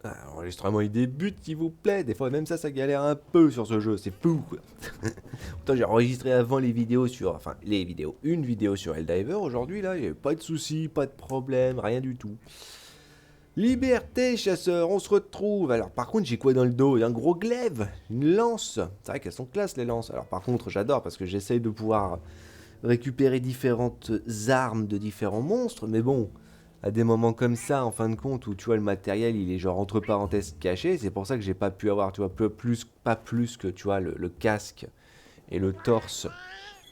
L'enregistrement il débute s'il vous plaît, des fois même ça galère un peu sur ce jeu, c'est fou quoi. Pourtant j'ai enregistré avant les vidéos sur, enfin les vidéos, une vidéo sur Helldiver aujourd'hui là, il n'y avait pas de soucis, pas de problème, rien du tout. Liberté chasseur, on se retrouve. Alors par contre j'ai quoi dans le dos? Un gros glaive, une lance. C'est vrai qu'elles sont classe les lances. Alors par contre j'adore parce que j'essaye de pouvoir récupérer différentes armes de différents monstres, mais bon, à des moments comme ça, en fin de compte, où tu vois le matériel, il est genre entre parenthèses caché, c'est pour ça que j'ai pas pu avoir, tu vois, pas plus que, tu vois, le casque et le torse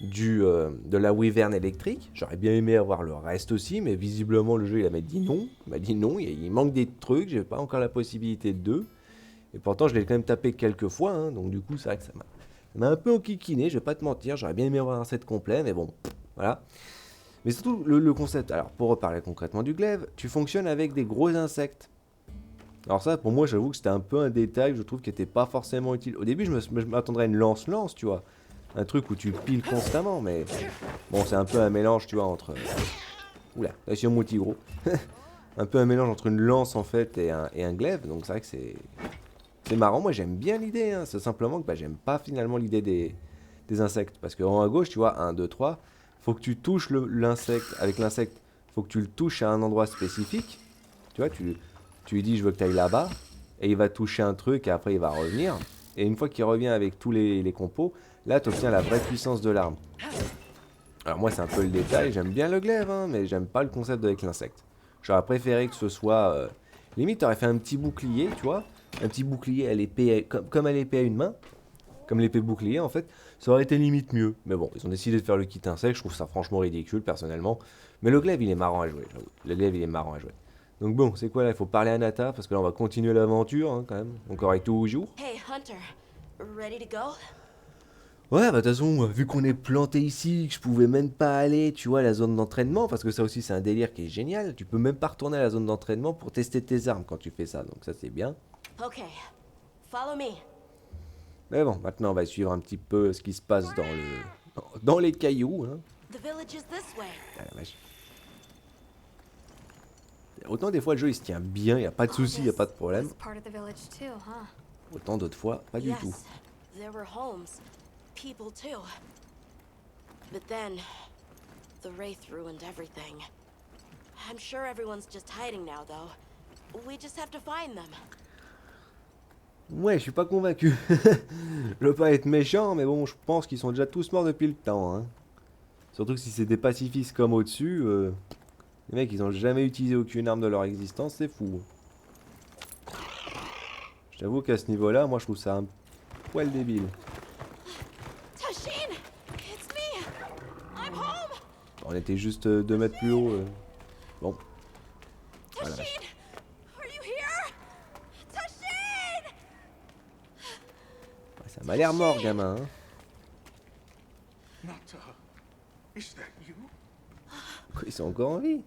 de la Wyvern électrique. J'aurais bien aimé avoir le reste aussi, mais visiblement le jeu il m'a dit non. Il m'a dit non, il manque des trucs, j'ai pas encore la possibilité de deux. Et pourtant je l'ai quand même tapé quelques fois, hein, donc du coup c'est vrai que ça m'a un peu enquiquiné, je vais pas te mentir, j'aurais bien aimé avoir un set complet, mais bon, voilà. Mais surtout le concept, alors pour reparler concrètement du glaive, tu fonctionnes avec des gros insectes. Alors ça, pour moi, j'avoue que c'était un peu un détail, je trouve qu'il n'était pas forcément utile. Au début, je m'attendrais à une lance-lance, tu vois. Un truc où tu piles constamment, mais bon, c'est un peu un mélange, tu vois, entre... Oula, là, sur mon petit gros. Un peu un mélange entre une lance, en fait, et un glaive, donc c'est vrai que c'est marrant. Moi, j'aime bien l'idée, hein. C'est simplement que bah, j'aime pas finalement l'idée des insectes. Parce qu'en haut à gauche, tu vois, un 2 3 faut que tu touches l'insecte, avec l'insecte, faut que tu le touches à un endroit spécifique. Tu vois, tu lui dis, je veux que tu ailles là-bas, et il va toucher un truc, et après, il va revenir. Et une fois qu'il revient avec tous les compos, là, tu obtiens la vraie puissance de l'arme. Alors moi, c'est un peu le détail, j'aime bien le glaive, hein, mais j'aime pas le concept avec l'insecte. J'aurais préféré que ce soit... limite, t'aurais fait un petit bouclier, tu vois. Un petit bouclier à l'épée, comme à l'épée à une main. Comme l'épée bouclier, en fait. Ça aurait été limite mieux. Mais bon, ils ont décidé de faire le kit insecte, je trouve ça franchement ridicule, personnellement. Mais le glaive, il est marrant à jouer, j'avoue. Le glaive, il est marrant à jouer. Donc bon, c'est quoi là? Il faut parler à Nata, parce que là, on va continuer l'aventure, hein, quand même. Encore et toujours. Hey, Hunter. Ready to go? Ouais, bah de toute façon, vu qu'on est planté ici, que je pouvais même pas aller, tu vois, à la zone d'entraînement, parce que ça aussi c'est un délire qui est génial, tu peux même pas retourner à la zone d'entraînement pour tester tes armes quand tu fais ça, donc ça c'est bien. Okay. Follow me. Mais bon, maintenant on va suivre un petit peu ce qui se passe dans les cailloux, hein. The village is this way. Ah, la vache. Autant des fois le jeu il se tient bien, y a pas de souci, y a pas de problème, Was part of the village too, huh? autant d'autres fois pas du tout. Yes, there were homes, people too. But then, the Wraith ruined everything. I'm sure everyone's just hiding now, though. We just have to find them. Ouais, je suis pas convaincu. Je veux pas être méchant, mais bon, je pense qu'ils sont déjà tous morts depuis le temps, hein. Surtout que si c'est des pacifistes comme au-dessus, les mecs ils ont jamais utilisé aucune arme de leur existence, c'est fou. Je t'avoue qu'à ce niveau-là, moi je trouve ça un poil débile. Tashin! It's me! I'm home! On était juste 2 mètres plus haut. Bon, voilà. Tashin! Are you here? Tashin! Ouais, ça m'a l'air mort, gamin, hein. Nata, is that you? Quoi, ils sont encore en vie?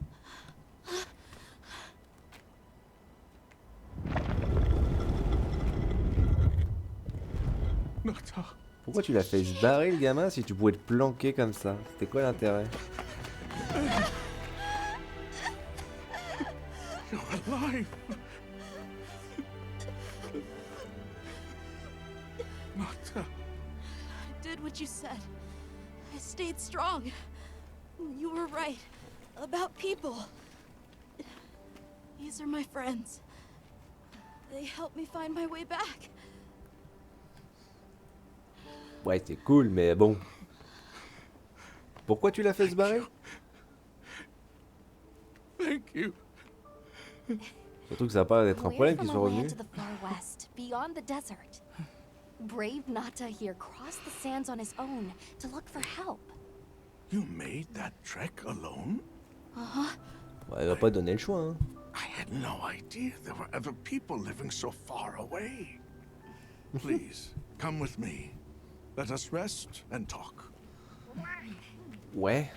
Nata, Pourquoi tu l'as fait se barrer, le gamin, si tu pouvais te planquer comme ça? C'était quoi l'intérêt? you're alive. Nata, I did what you said. I stayed strong. You were right. About people. These are my friends. They helped me find my way back. Ouais, c'est cool, mais bon. Pourquoi tu l'as fait se barrer? thank you. Surtout que ça a pas l'air d'être un We're problème from qu'ils a soient land revenus. to the far west, beyond the desert. Brave Nata here crossed the sands on his own to look for help. You made that trek alone? Ouais, elle va pas donner le choix, hein. I had no idea there were other people living so far away. Please, come with me. Let us rest and talk. Ouais.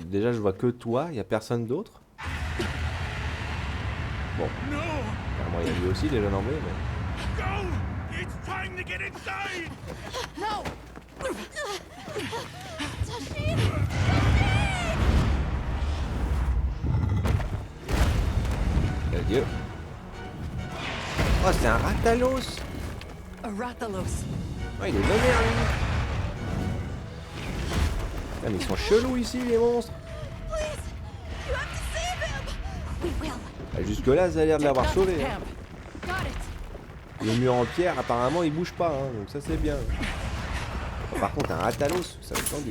Déjà, je vois que toi, y a personne d'autre. Bon, No! carrément, il y a lui aussi, déjà d'emblée, mais... Go! It's time to get inside! No! Tashin! Adieu. Oh, c'est un Ratalos. A Rathalos. Oh, il est vénère, lui. Ah, mais ils sont chelous ici, les monstres. Please, you have to save him. We will. Ah, jusque-là, ça a l'air de l'avoir Take that to sauvé. the Hein. camp. Got it. Le mur en pierre, apparemment, il bouge pas, hein, donc ça c'est bien. Par contre, un Ratalos, ça va être tendu.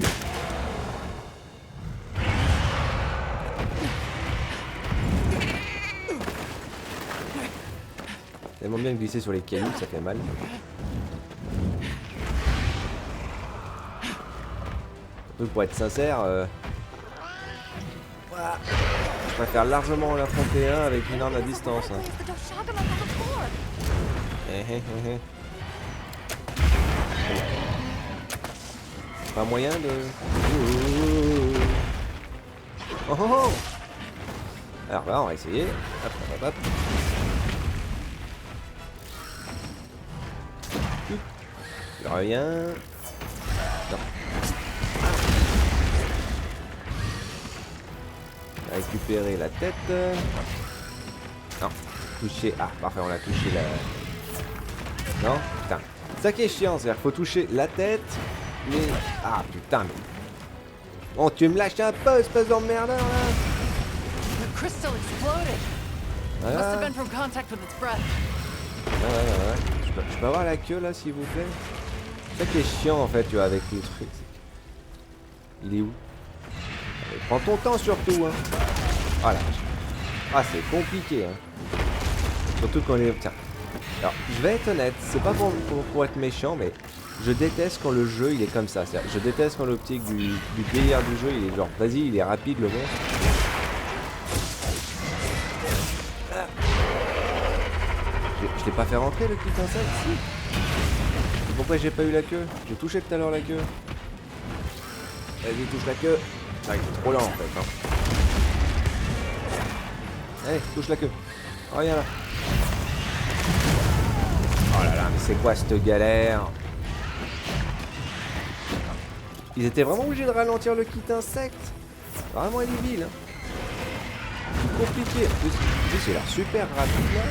Tellement bien glisser sur les cailloux, ça fait mal. Surtout pour être sincère, je préfère largement en affronter un avec une arme à distance. Hein. Place the Doshagama on the floor. Pas moyen de... Oh, oh, oh. Alors là, on va essayer. Hop, hop, hop. Je reviens. Non. Récupérer la tête. Non. Toucher. Ah, parfait, on a touché la... Non, putain. Ça qui est chiant, c'est-à-dire qu'il faut toucher la tête, mais... Ah, putain, mais... Oh, tu me lâches un peu, espèce d'emmerdeur, là. The crystal exploded. Must have Voilà. been from contact with its breath. Ouais. Je peux avoir la queue, là, s'il vous plaît? C'est ça qui est chiant, en fait, tu vois, avec le truc. Il est où? Allez, prends ton temps, surtout, hein. Voilà. Ah, c'est compliqué, hein. Surtout quand les... Tiens. Alors, je vais être honnête, c'est pas pour être méchant, mais je déteste quand le jeu il est comme ça. Je déteste quand l'optique du délire du jeu il est genre, vas-y, il est rapide le monstre. Je l'ai pas fait rentrer le petit insecte, si. Et pourquoi j'ai pas eu la queue? J'ai touché tout à l'heure la queue. Vas-y, touche la queue. Ah, il est trop lent en fait. Hein. Allez, touche la queue. Oh, viens là. Oh là là, mais c'est quoi cette galère? Ils étaient vraiment obligés de ralentir le kit insecte. Vraiment débile. Hein. C'est compliqué. En plus, il a l'air super rapide là.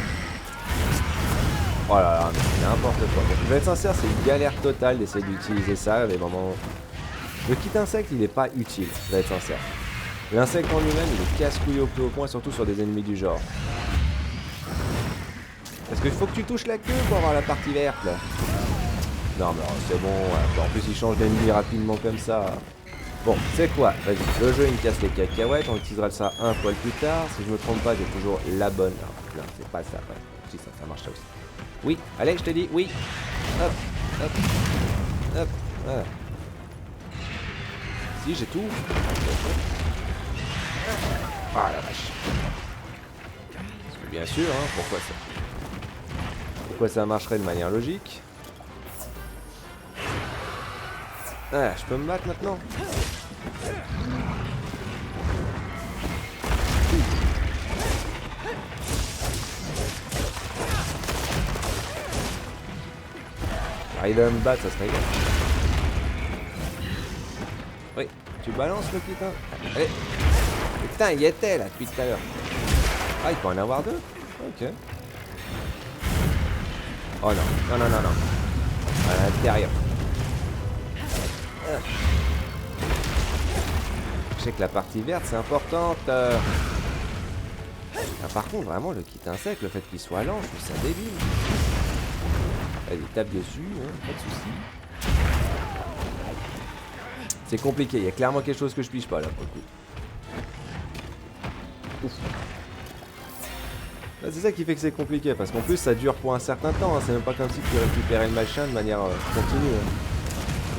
Oh là là, mais c'est n'importe quoi. Je vais être sincère, c'est une galère totale d'essayer d'utiliser ça à des moments. Le kit insecte, il est pas utile, je vais être sincère. L'insecte en lui-même, il est casse-couille au plus haut point, surtout sur des ennemis du genre. Parce qu'il faut que tu touches la queue pour avoir la partie verte là. Non mais c'est bon, en plus il change d'ennemi rapidement comme ça. Bon, c'est quoi? Vas-y, le jeu il me casse les cacahuètes, on utilisera ça un poil plus tard. Si je me trompe pas, j'ai toujours la bonne. Non, c'est pas ça. Ouais. Si ça marche ça aussi. Oui, allez, je te dis, oui. Hop, hop, hop, voilà. Si, j'ai tout. Ah la vache. Parce que bien sûr, hein, pourquoi ça marcherait de manière logique? Ah, je peux me battre maintenant? Arriver à me battre, ça serait bien. Oui, tu balances le putain. Allez. Putain, il y était là depuis tout à l'heure. Ah, il peut en avoir deux? Ok. Oh non, non. À l'intérieur. Je sais que la partie verte c'est importante. Ah, par contre, vraiment, le kit insecte, le fait qu'il soit lent, je trouve ça débile. Allez, tape dessus, hein, pas de soucis. C'est compliqué, il y a clairement quelque chose que je pige pas là pour le coup. Ouf. Là, c'est ça qui fait que c'est compliqué, parce qu'en plus ça dure pour un certain temps, hein. C'est même pas comme si tu récupérais le machin de manière continue. Hein.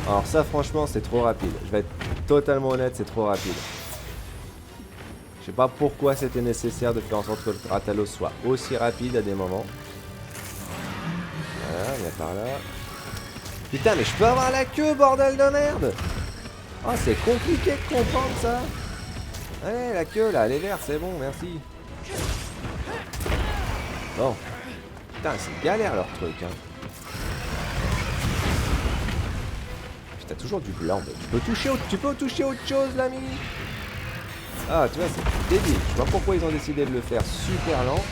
Alors ça franchement c'est trop rapide, je vais être totalement honnête, c'est trop rapide. Je sais pas pourquoi c'était nécessaire de faire en sorte que le Rathalos soit aussi rapide à des moments. Voilà, viens par là. Putain mais je peux avoir la queue, bordel de merde! Oh c'est compliqué de comprendre ça! Allez la queue là, elle est verte, c'est bon, merci. Bon. Putain c'est galère leur truc hein. T'as toujours du blanc, mais tu peux toucher autre chose l'ami. Ah tu vois c'est débile, je sais pas pourquoi ils ont décidé de le faire super lent.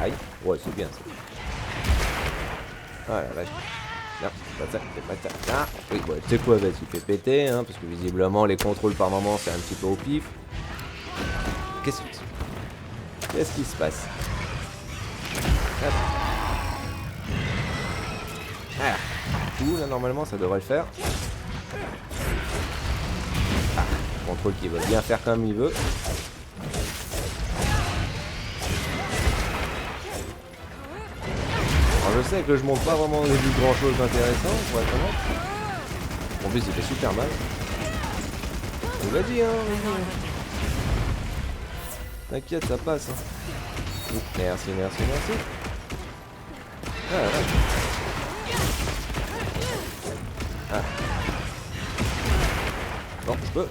Aïe. Ouais, c'est bien ça. Ah la vache. Non, c'est pas ça, c'est pas ça. Ah, oui, bon, tu sais quoi, vas-y, fais péter, hein, parce que visiblement, les contrôles par moment, c'est un petit peu au pif. Qu'est-ce qui se passe? Hop. Voilà. Tout, là, normalement, ça devrait le faire. Ah, contrôle qui veut bien faire comme il veut. Alors je sais que je montre pas vraiment vu grand chose d'intéressant, pour être honnête. En plus il fait super mal. Vas-y hein, vas-y. T'inquiète, ça passe. Hein. Merci, merci, merci. Ah, là. Ah. Bon, je peux.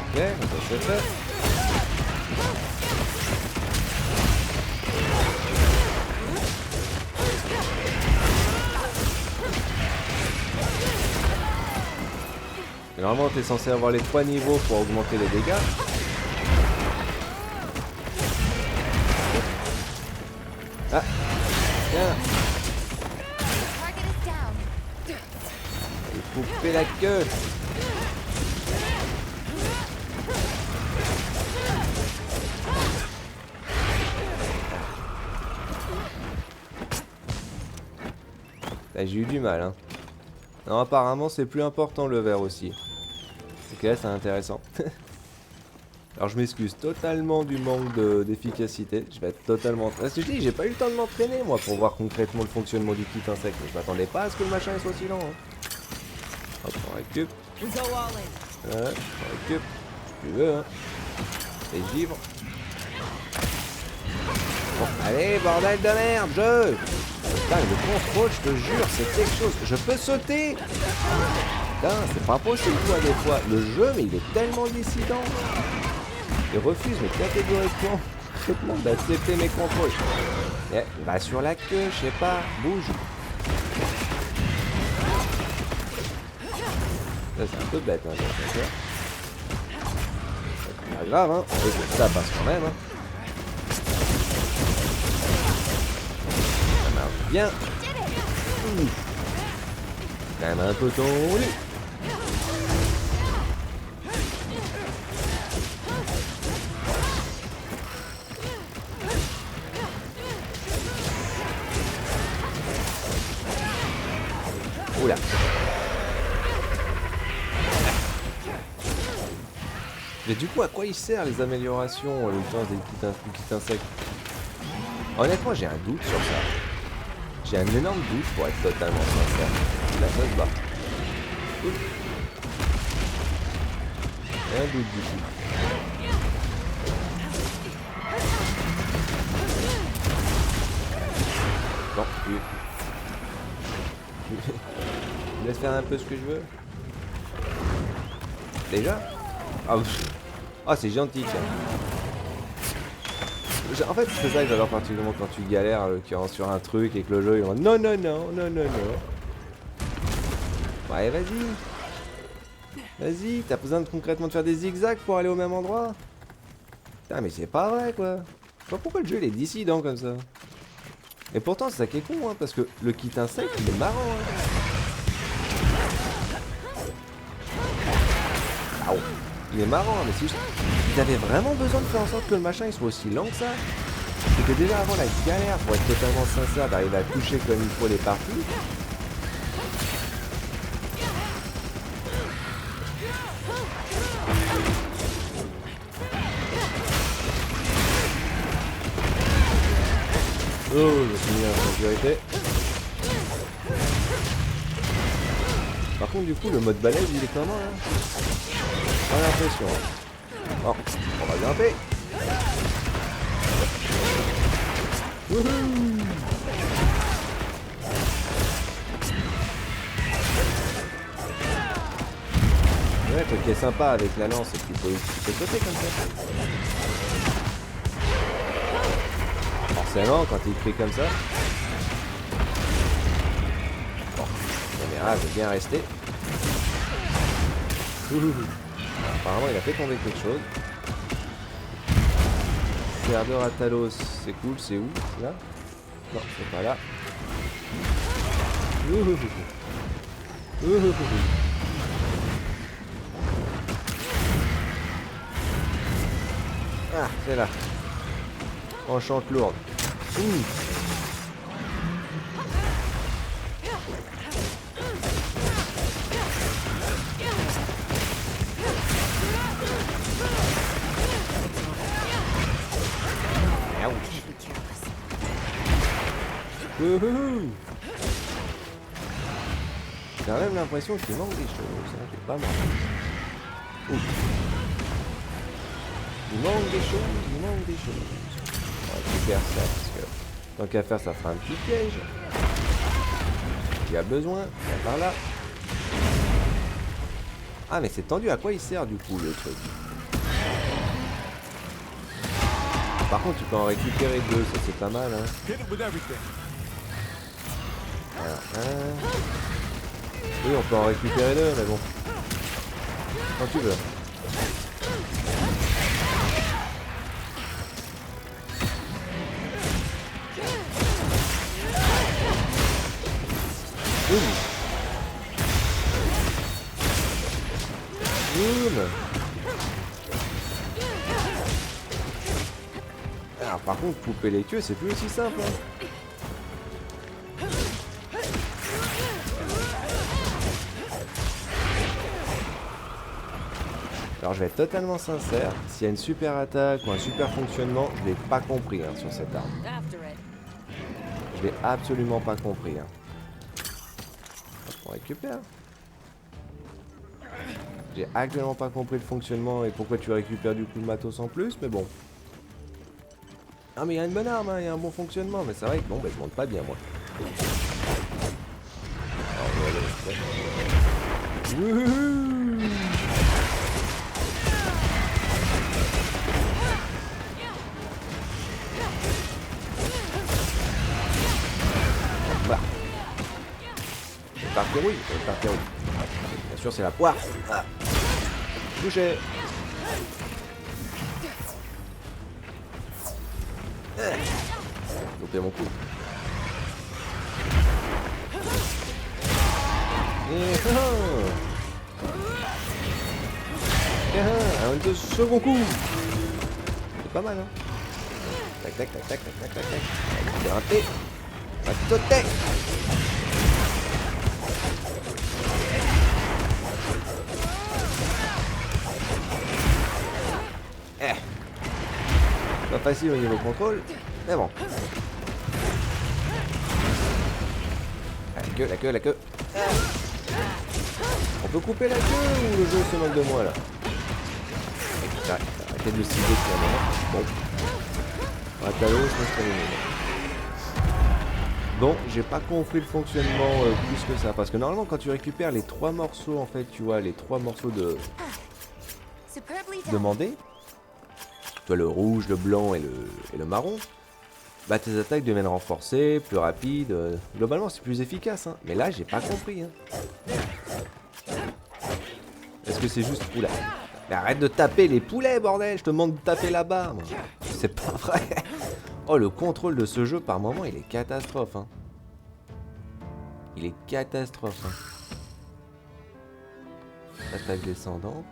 Ok, ça c'est fait. Et normalement, t'es censé avoir les 3 niveaux pour augmenter les dégâts. Ah, tiens. Target is down. Il faut couper la queue. Là, j'ai eu du mal, hein. Non, apparemment, c'est plus important le verre aussi. Ok, c'est intéressant. Alors, je m'excuse totalement du manque d'efficacité. Je vais être totalement... Parce que je dis, j'ai pas eu le temps de m'entraîner, moi, pour voir concrètement le fonctionnement du kit insecte. Je m'attendais pas à ce que le machin soit si lent. Hein. Hop, on récup. Voilà, on récup. Si tu veux, hein. Les givres. Bon, allez, bordel de merde, jeu! Putain, le contrôle, je te jure, c'est quelque chose. Je peux sauter! Putain, c'est pas possible, quoi, des fois. Le jeu, mais il est tellement dissident. Il refuse, mais catégoriquement, complètement, d'accepter mes contrôles. Eh, va sur la queue, je sais pas, bouge. Ça, c'est un peu bête, hein, c'est pas grave, hein. Ça passe quand même, hein. Ça marche bien. Quand même un peu tendu. Oula. Mais du coup, à quoi il sert les améliorations, l'ultime des kits insectes? Honnêtement, j'ai un doute sur ça. J'ai un énorme doute pour être totalement sincère. Là, ça se bat. Ouh. Un doute du coup. Bon, tu me laisses faire un peu ce que je veux. Déjà? Ah, c'est gentil, tiens. En fait, c'est ça que j'adore particulièrement quand tu galères sur un truc et que le jeu il va non, non, non, non, non, non. Ouais, vas-y. Vas-y, t'as besoin de concrètement de faire des zigzags pour aller au même endroit? Putain, mais c'est pas vrai, quoi. Je sais pas pourquoi le jeu il est dissident comme ça. Et pourtant, c'est ça qui est con, hein, parce que le kit insecte, il est marrant, hein. Ah, il est marrant, mais si ils avaient vraiment besoin de faire en sorte que le machin il soit aussi lent que ça. C'était déjà avant la galère, pour être totalement sincère, d'arriver à toucher comme il faut les parties. Oh, je suis mis en sécurité. Par contre, du coup, le mode balèze, il est comment, là? J'ai l'impression. Bon, on va grimper. Wouhou! Ouais, le truc qui est sympa avec la lance, c'est qu'il faut sauter comme ça. Forcément, quand il crie comme ça. Bon, la caméra veut bien rester. Ouh. Apparemment, il a fait tomber quelque chose. cimetière de Rathalos, c'est cool, c'est où? Là? Non, c'est pas là. Ouhouhou. Ouhouhou. Ah, c'est là. Enchante lourde. Ouh. Wouhou. J'ai quand même l'impression qu'il manque des choses, hein. J'ai pas mal. Ouh. Il manque des choses, il manque des choses. On va récupérer ça parce que tant qu'à faire, ça fera un petit piège. Il y a besoin, par là. Ah, mais c'est tendu, à quoi il sert du coup le truc? Par contre, tu peux en récupérer deux, ça c'est pas mal, hein. Voilà. Oui, on peut en récupérer deux, mais bon. Quand tu veux. Boum. Boum. Alors par contre, couper les queues, c'est plus aussi simple, hein. Alors je vais être totalement sincère, s'il y a une super attaque ou un super fonctionnement, je l'ai pas compris hein, sur cette arme. Je l'ai absolument pas compris. Hein. Hop, on récupère. J'ai actuellement pas compris le fonctionnement et pourquoi tu récupères du coup le matos en plus, mais bon. Ah mais il y a une bonne arme, il y a un bon fonctionnement, mais c'est vrai que bon, bah, je monte pas bien moi. Wouhou. Partir oui, partir oui. Bien sûr c'est la poire. Ah. Touché. Loupé mon coup. Un de second coup. C'est pas mal hein. Tac tac tac tac tac tac tac tac. C'est raté. Va sauter. Pas facile au niveau contrôle, mais bon. Ah, la queue, la queue. On peut couper la queue ou le jeu se moque de moi là? Arrêtez de cibler finalement. Bon. Rathalos, je me terminé. Bon, j'ai pas compris le fonctionnement plus que ça. Parce que normalement quand tu récupères les 3 morceaux en fait, tu vois, les 3 morceaux de demander. Le rouge, le blanc et le marron, bah tes attaques deviennent renforcées, plus rapides, globalement c'est plus efficace, hein. Mais là j'ai pas compris. Hein. Est-ce que c'est juste... Oula. Mais arrête de taper les poulets bordel, je te demande de taper là-bas. C'est pas vrai. Oh le contrôle de ce jeu par moment il est catastrophe. Hein. Il est catastrophe. Hein. Attaque descendante.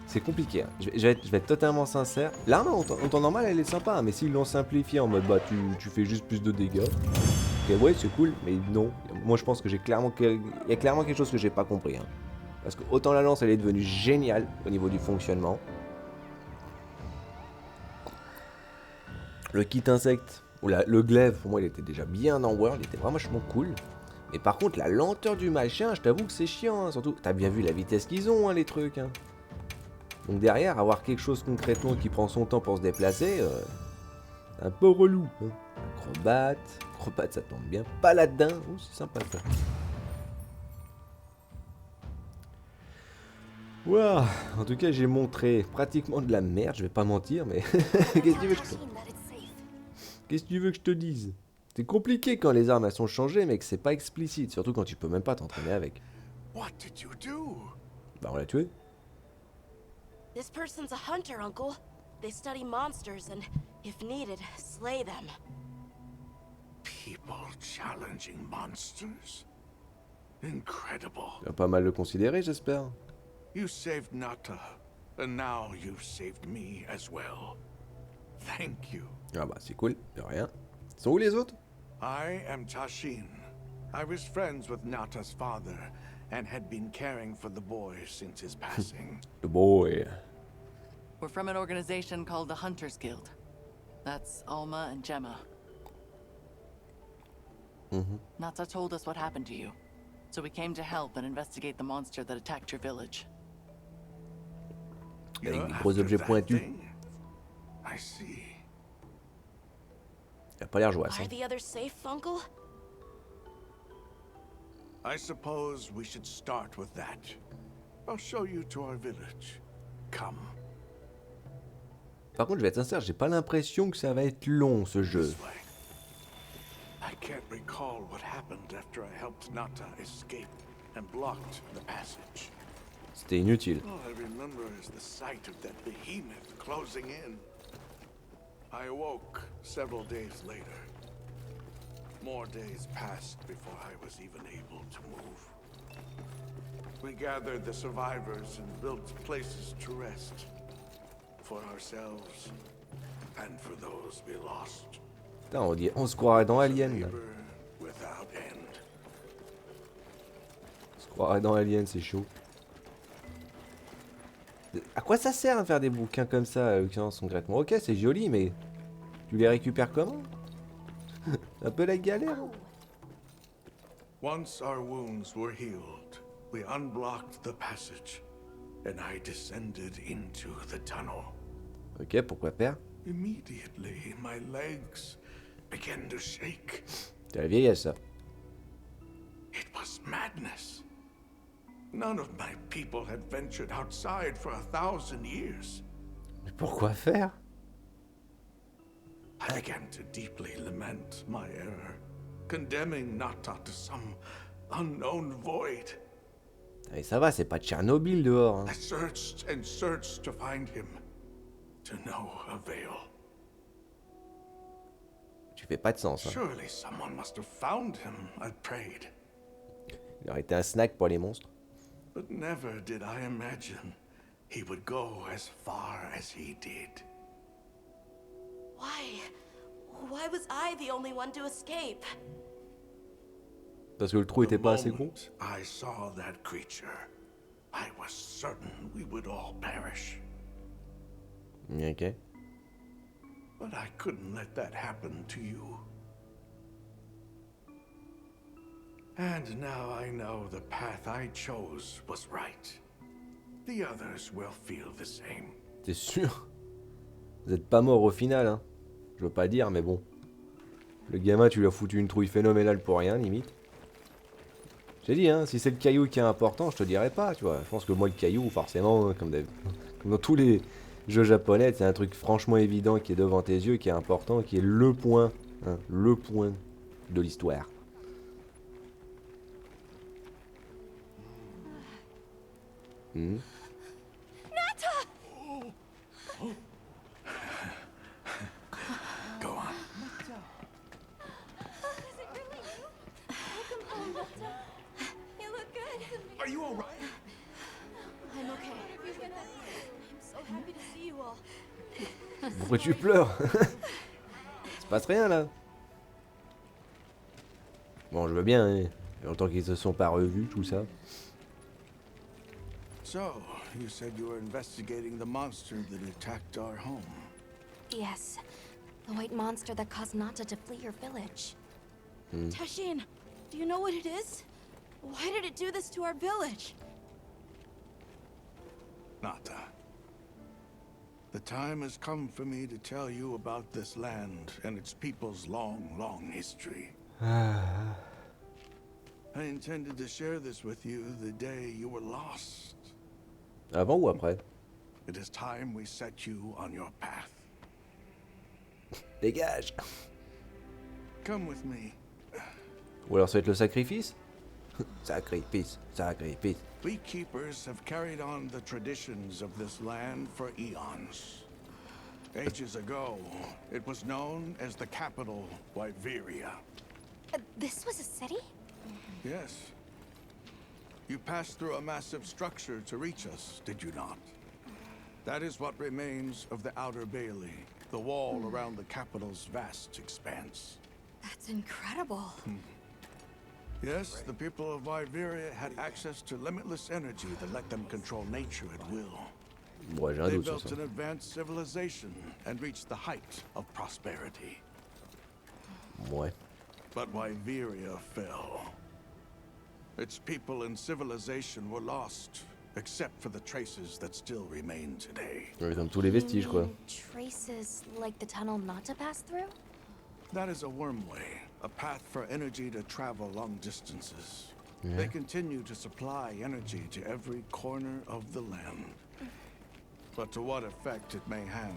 C'est compliqué, hein. Je vais être totalement sincère. L'arme en temps normal elle est sympa, hein, mais s'ils l'ont simplifié en mode bah tu fais juste plus de dégâts. Ok ouais c'est cool, mais non. Moi je pense que il y a clairement quelque chose que j'ai pas compris. Hein. Parce que autant la lance elle est devenue géniale au niveau du fonctionnement. Le kit insecte, ou le glaive pour moi il était déjà bien dans World, il était vraiment vachement cool. Mais par contre la lenteur du machin, je t'avoue que c'est chiant, hein. Surtout t'as bien vu la vitesse qu'ils ont hein, les trucs. Hein. Donc derrière, avoir quelque chose concrètement qui prend son temps pour se déplacer, un peu relou. Hein. Acrobate, ça tombe bien. Paladin, oh, c'est sympa ça. Waouh, en tout cas j'ai montré pratiquement de la merde, je vais pas mentir, mais qu'est-ce que tu veux que je te dise? C'est compliqué quand les armes elles sont changées, mais que c'est pas explicite, surtout quand tu peux même pas t'entraîner avec. What did you do? Bah on l'a tué. This person's a hunter, Uncle. They study monsters and, if needed, slay them. People challenging monsters? Incredible. Tu vas pas mal le considérer, j'espère. You saved Nata, and now you've saved me as well. Thank you. Ah bah c'est cool, de rien. Ils sont où les autres? I am Tashin. I was friends with Nata's father and had been caring for the boy since his passing. Le boy. We're from an organization called the Hunters Guild. That's Alma and Gemma. Nata told us what happened to you, so we came to help and investigate the monster that attacked your village. Avec You're des gros after objets that pointus. thing? I see. Il a pas l'air joyeux. Are the others safe, Uncle? I suppose we should start with that. I'll show you to our village. Come. Par contre, je vais être sincère, j'ai pas l'impression que ça va être long ce jeu. This way. I can't recall what happened after I helped Nata escape and blocked the passage. C'était inutile. All I remember is the sight of that behemoth closing in. I awoke several days later. More days passed before I was even able to move. We gathered the survivors and built places to rest. For ourselves and for those we lost. Putain, on se croirait dans Alien là. Labor without end. On se croirait dans Alien, c'est chaud. À quoi ça sert à faire des bouquins comme ça, son concrètement? Ok, c'est joli, mais tu les récupères comment? Un peu la galère. Hein. Once our wounds were healed, we unblocked the passage, and I descended into the tunnel. Ok, pourquoi faire? Immediately, my legs began to shake. C'est la vieillesse ça. It was madness. None of my people had ventured outside for 1,000 years. Mais pourquoi faire? I began to deeply lament my error, condemning Nata to some unknown void. Mais ça va, c'est pas Tchernobyl dehors. Hein. I searched and searched to find him, to no avail. Tu fais pas de sens. Hein. Surely someone must have found him, I prayed. Il aurait été un snack pour les monstres. But never did I imagine he would go as far as he did. Why? Why was I the only one to escape? Parce que le trou était The pas assez gros. moment I saw that creature, I was certain we would all perish. Ok. But I couldn't let that happen to you. And now I know the path I chose was right. The others will feel the same. T'es sûr? Vous êtes pas mort au final, hein. Je veux pas dire, mais bon. Le gamin, tu lui as foutu une trouille phénoménale pour rien, limite. J'ai dit, hein, si c'est le caillou qui est important, je te dirais pas, tu vois. Je pense que moi, le caillou, forcément, comme dans tous les jeux japonais, c'est un truc franchement évident qui est devant tes yeux, qui est important, qui est le point de l'histoire. Hmm. Go on. Is it really you? Welcome home, Nata. You look good. Are you all right? I'm okay. I'm so happy to see you all. Pourquoi tu pleures? Il se passe rien là. Bon, je veux bien, hein. Il y a longtemps qu'ils se sont pas revus, tout ça. So, you said you were investigating the monster that attacked our home. Yes. The white monster that caused Nata to flee your village. Tashin, do you know what it is? Why did it do this to our village? Nata. The time has come for me to tell you about this land and its people's long, long history. I intended to share this with you the day you were lost. Avant ou après? It is time we set you on your path. Dégage! Come with me. Ou alors ça va être le sacrifice? Sacrifice, sacrifice. Beekeepers have carried on the traditions of this land for eons. Ages ago, it was known as the capital, Wyveria. This was a city? Yes. You passed through a massive structure to reach us, did you not? That is what remains of the Outer Bailey, the wall around the capital's vast expanse. That's incredible. Yes, the people of Wyveria had access to limitless energy that let them control nature at will. Ouais, j'ai un They doute sur built ça. an advanced civilization and reached the height of prosperity. Ouais. But Wyveria fell. Its people and civilization were lost, except for the traces that still remain today. Ouais, comme tous les vestiges, quoi. Traces like the tunnel not to pass through? That is a wormway, a path for energy to travel long distances. They continue to supply energy to every corner of the land. But to what effect it may have,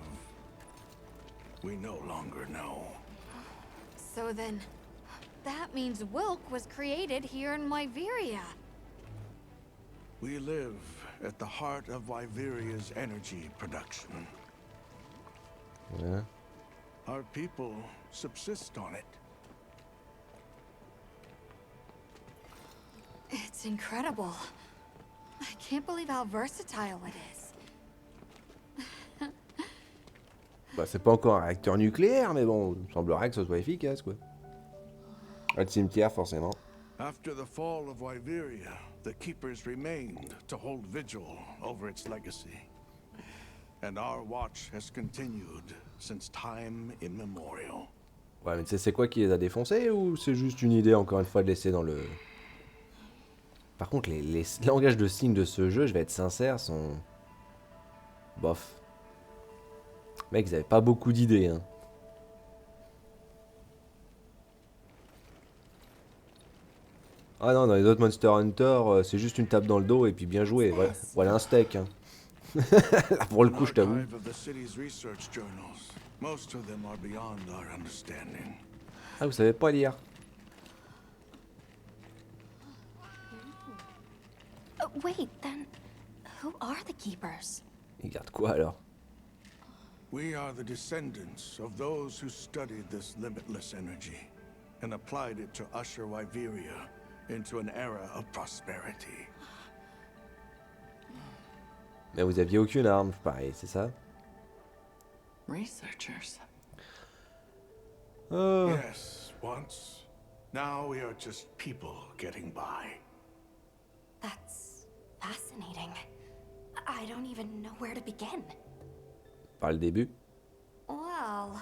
we no longer know. So then, that means Wilk was created here in Wyveria. We live at the heart of Wyveria's energy production. Ouais. Our people subsist on it. It's incredible. I can't believe how versatile it is. Bah, c'est pas encore un réacteur nucléaire, mais bon, il semblerait que ce soit efficace, quoi. Un cimetière, forcément. After the fall of Wyveria, the Keepers remained to hold vigil over its legacy. And our watch has continued since time immemorial. Ouais, mais tu sais, c'est quoi qui les a défoncés, ou c'est juste une idée, encore une fois, de laisser dans le... Par contre, les langages de signes de ce jeu, je vais être sincère, sont... bof. Mec, ils avaient pas beaucoup d'idées, hein. Ah non, dans les autres Monster Hunter, c'est juste une tape dans le dos et puis bien joué. Voilà, voilà un steak, hein. Là, pour le coup, je t'avoue. Archive of the city's research journals. Most of them are beyond our understanding. Ah, vous savez pas lire. Wait, then, who are the Keepers? Ils gardent quoi, alors? We are the descendants of those who studied this limitless energy and applied it to usher Wyveria into an era of prosperity. Mais vous aviez aucune arme, pareil, c'est ça? Researchers. Oh. Yes, once. Now we are just people getting by. That's fascinating. I don't even know where to begin. Par le début. Well,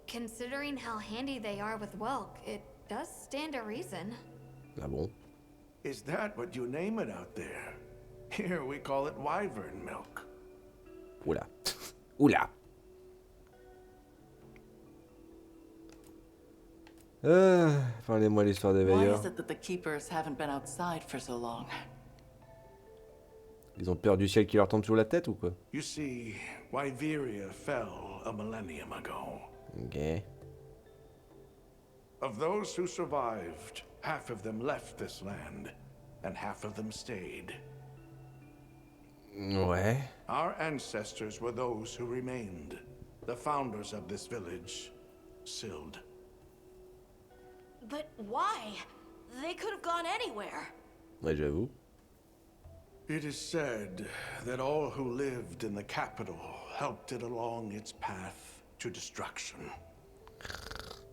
considering how handy they are with Wilk, it does stand to reason. Ah bon? Is that what you name it out there? Here we call it wyvern milk. Oula. Oula. Parlez-moi l'histoire des Why veilleurs. is it that the Keepers haven't been outside for so long? Ils ont peur du ciel qui leur tombe sur la tête ou quoi? You see, Wyveria fell a millennium ago. Ok. Of those who survived, half of them left this land, and half of them stayed. Ouais. Our ancestors were those who remained, the founders of this village, Sild. But why? They could have gone anywhere. Ouais, j'avoue. It is said that all who lived in the capital helped it along its path to destruction.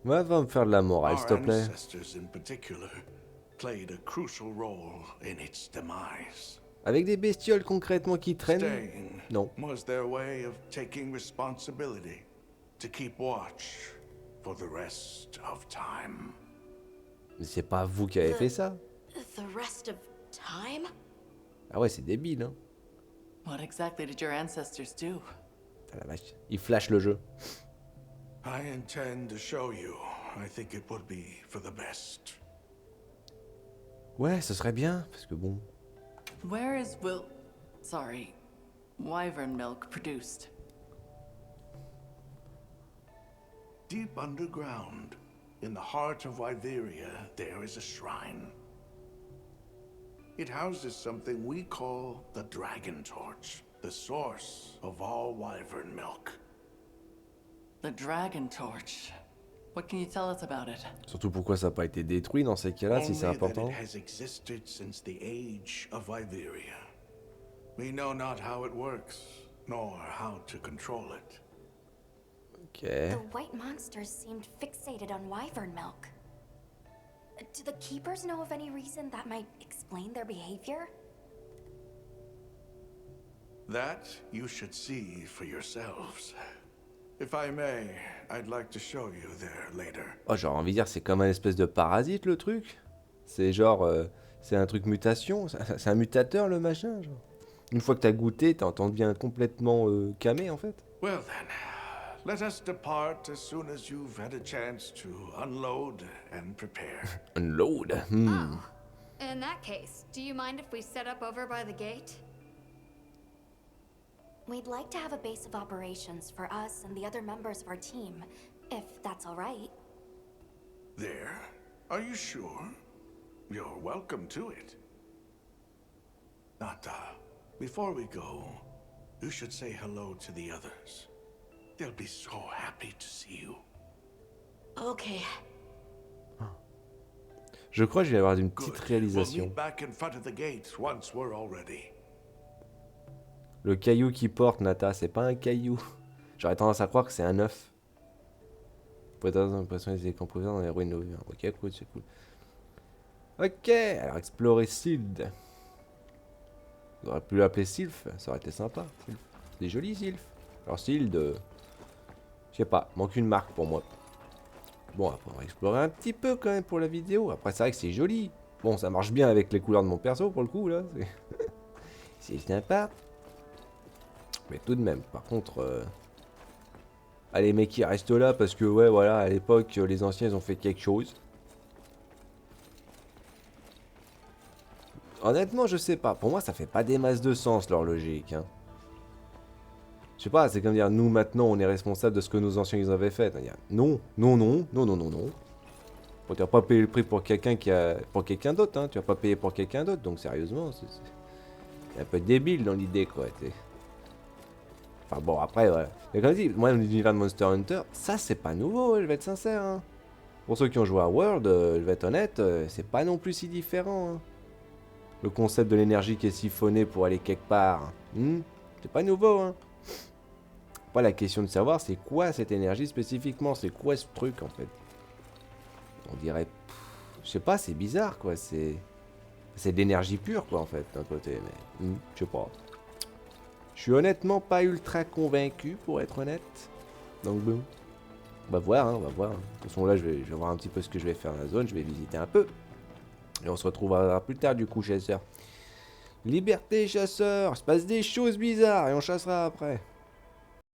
Va me faire de la morale, s'il te Our plaît. ancestors in particular played a crucial role in its demise. Avec des bestioles concrètement qui traînent? Staying Non. was their way of taking responsibility to keep watch for the rest of time. Mais c'est pas vous qui avez fait ça? The rest of time? Ah ouais, c'est débile, hein. What exactly did your ancestors do? Putain, la vache. Il flash le jeu. I intend to show you. I think it would be for the best. Ouais, ce serait bien, parce que bon... Where is wyvern milk produced? Deep underground, in the heart of Wyveria, there is a shrine. It houses something we call the Dragon Torch, the source of all wyvern milk. The Dragon Torch. What can you tell us about it? Surtout pourquoi ça n'a pas été détruit dans ces cas-là si c'est Only that important. it has existed since the age of Iberia. We know not how it works, nor how to control it. Ok. The white monsters seemed fixated on wyvern milk. Do the keepers know of any reason that might explain their behavior? That you should see for yourselves. If I may, I'd like to show you there later. Oh, j'aurais envie de dire, c'est comme un espèce de parasite le truc. C'est genre, c'est un truc mutation. C'est un mutateur le machin. Genre. Une fois que t'as goûté, t'en deviens complètement camé en fait. Well then, let us depart as soon as you've had a chance to unload and prepare. Unload. Oh. In that case, do you mind if we set up over by the gate? We'd like to have a base of operations for us and the other members of our team, if that's all right. There? Are you sure? You're welcome to it. Nata, before we go, you should say hello to the others. They'll be so happy to see you. Okay. Je crois que je vais avoir une Good. petite We'll réalisation. meet back in front of the gate once we're all ready. Le caillou qui porte, Nata, c'est pas un caillou. J'aurais tendance à croire que c'est un œuf. Pour être l'impression des décomposés dans les ruines. Ok, cool, c'est cool. Ok, alors explorer Sylph. On aurait pu l'appeler Sylph, ça aurait été sympa. Sylph. C'est joli, Sylph. Alors Sylph, je sais pas, manque une marque pour moi. Bon, après on va explorer un petit peu quand même pour la vidéo. Après c'est vrai que c'est joli. Bon, ça marche bien avec les couleurs de mon perso pour le coup là. C'est sympa. Mais tout de même, par contre... Allez mec, ils restent là parce que ouais, voilà, à l'époque, les anciens, ils ont fait quelque chose. Honnêtement, je sais pas. Pour moi, ça fait pas des masses de sens, leur logique. Hein. Je sais pas, c'est comme dire, nous, maintenant, on est responsable de ce que nos anciens, ils avaient fait. Dire, non, non, non, non, non, non, non. Bon, tu vas pas payer le prix pour quelqu'un qui a... pour quelqu'un d'autre, hein. Tu vas pas payer pour quelqu'un d'autre. Donc, sérieusement, c'est un peu débile dans l'idée, quoi. Enfin bon, après, voilà. Mais comme je dis, moi, l'univers de Monster Hunter, ça, c'est pas nouveau, je vais être sincère. Hein. Pour ceux qui ont joué à World, je vais être honnête, c'est pas non plus si différent. Hein. Le concept de l'énergie qui est siphonnée pour aller quelque part, c'est pas nouveau. Hein. Pas la question de savoir, c'est quoi cette énergie spécifiquement, c'est quoi ce truc, en fait. On dirait, je sais pas, c'est bizarre, quoi. C'est de l'énergie pure, quoi, en fait, d'un côté, mais je sais pas. Je suis honnêtement pas ultra convaincu, pour être honnête. Donc bon, on va voir, hein, on va voir. De toute façon là, je vais voir un petit peu ce que je vais faire dans la zone, je vais visiter un peu. Et on se retrouvera plus tard du coup, chasseur. Liberté, chasseur, il se passe des choses bizarres et on chassera après.